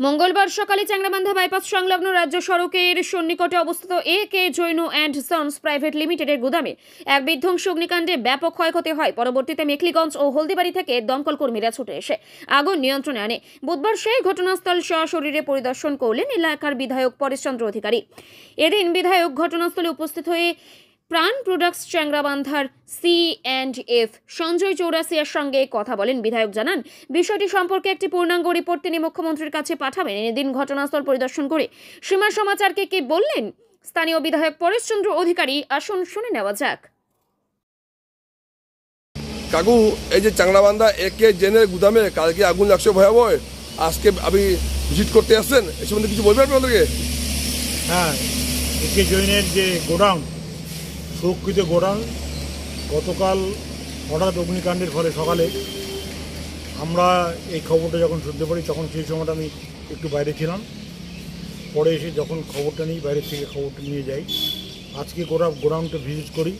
মঙ্গলবার সকালে চ্যাংড়াবান্ধা বাইপাস সংলগ্ন রাজ্য সড়কের সন্নিকটে অবস্থিত A K Jain and sons private লিমিটেডের গুদামে এক বিধ্বংসী অগ্নিকাণ্ডে ব্যাপক ক্ষয়ক্ষতি হয়। পরবর্তীতে মেখলিগঞ্জ ও হলদিবাড়ি থেকে দমকল কর্মীরা ছুটে এসে আগুন নিয়ন্ত্রণে আনে। বুধবার সেই ঘটনাস্থল সশরীরে পরিদর্শন করলেন এলাকার বিধায়ক পরেশচন্দ্র অধিকারী। এদিন বিধায়ক ঘটনাস্থলে উপস্থিত হয়ে প্রাণ প্রোডাক্টস চ্যাংড়াবান্ধার C&F সঞ্জয় চৌরাসিয়ার সঙ্গে কথা বলেন। বিধায়ক জানান, বিষয়টি সম্পর্কে একটি পূর্ণাঙ্গ রিপোর্ট তিনি মুখ্যমন্ত্রীর কাছে পাঠাবেন। এদিন ঘটনাস্থল পরিদর্শন করে সীমা সমাচারকে কি বললেন স্থানীয় বিধায়ক পরেশচন্দ্র অধিকারী, আসুন শুনে নেওয়া যাক। কাকু, এই যে চ্যাংড়াবান্ধা এ.কে জেনের গুদামে কালকে আগুন লাগছে ভয়াবহ, আজকে আপনি ভিজিট করতে আসছেন, এ সম্বন্ধে কিছু বলবেন আপনাদেরকে? হ্যাঁ, এ.কে জৈনের যে গোডাউন, সুরক্ষিত গোডাউন, গতকাল হঠাৎ অগ্নিকাণ্ডের ফলে সকালে আমরা এই খবরটা যখন শুনতে পারি তখন সেই সময়টা আমি একটু বাইরে ছিলাম। পরে এসে যখন খবরটা নিই, বাইরের থেকে খবরটা নিয়ে যাই, আজকে গোডাউনটা ভিজিট করি,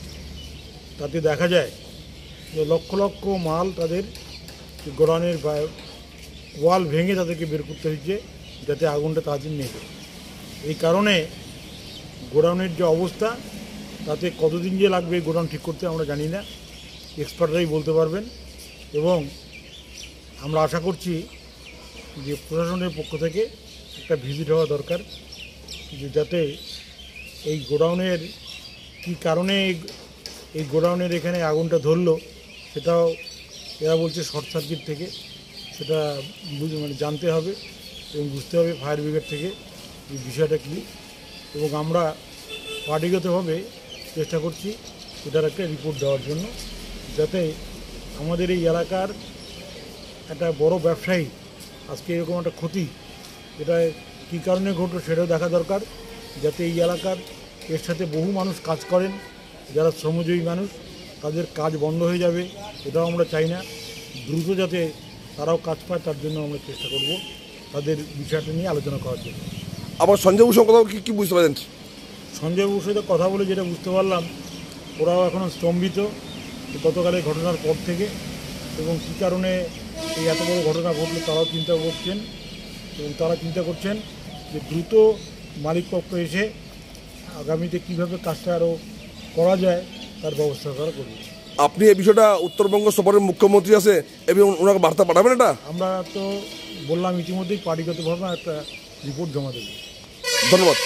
তাতে দেখা যায় যে লক্ষ লক্ষ মাল তাদের গোডাউনের ওয়াল ভেঙে তাদেরকে বের করতে হয়েছে যাতে আগুনটা তাড়াতাড়ি নেবে। এই কারণে গোডাউনের যে অবস্থা, তাতে কতদিন যে লাগবে গোডাউন ঠিক করতে আমরা জানি না, এক্সপার্টরাই বলতে পারবেন। এবং আমরা আশা করছি যে প্রশাসনের পক্ষ থেকে একটা ভিজিট হওয়া দরকার, যে যাতে এই গোডাউনের কী কারণে এই গোডাউনের এখানে আগুনটা ধরলো সেটাও এরা বলছে শর্ট সার্কিট থেকে, সেটা জানতে হবে এবং বুঝতে হবে ফায়ার ব্রিগেড থেকে এই বিষয়টা কী। এবং আমরা পার্টিগতভাবে চেষ্টা করছি এটার একটা রিপোর্ট দেওয়ার জন্য, যাতে আমাদের এই এলাকার একটা বড় ব্যবসায়ী আজকে এরকম একটা ক্ষতি, এটা কী কারণে ঘটলো সেটাও দেখা দরকার, যাতে এই এলাকার এর সাথে বহু মানুষ কাজ করেন, যারা শ্রমজীবী মানুষ, তাদের কাজ বন্ধ হয়ে যাবে এটাও আমরা চাই না। দ্রুত যাতে তারাও কাজ পায় তার জন্য আমরা চেষ্টা করব তাদের বিষয়টা নিয়ে আলোচনা করার জন্য। আবার সঞ্জয় বসুর কথা কি বুঝতে পারেন? সঞ্জয় বসুর সাথে কথা বলে যেটা বুঝতে পারলাম, ওরাও এখনও স্তম্ভিত গতকালের ঘটনার পর থেকে, এবং কী কারণে এই এত বড় ঘটনা ঘটলো তারাও চিন্তা করছেন। এবং তারা চিন্তা করছেন যে দ্রুত মালিকপক্ষ এসে আগামীতে কীভাবে কাজটা আরও করা যায় তার ব্যবস্থা করা করবে। আপনি এই বিষয়টা উত্তরবঙ্গ সফরের মুখ্যমন্ত্রী আছে এবং ওনাকে বার্তা পাঠাবেন? এটা আমরা তো বললাম ইতিমধ্যেই পার্টিগতভাবে একটা রিপোর্ট জমা দেব। ধন্যবাদ।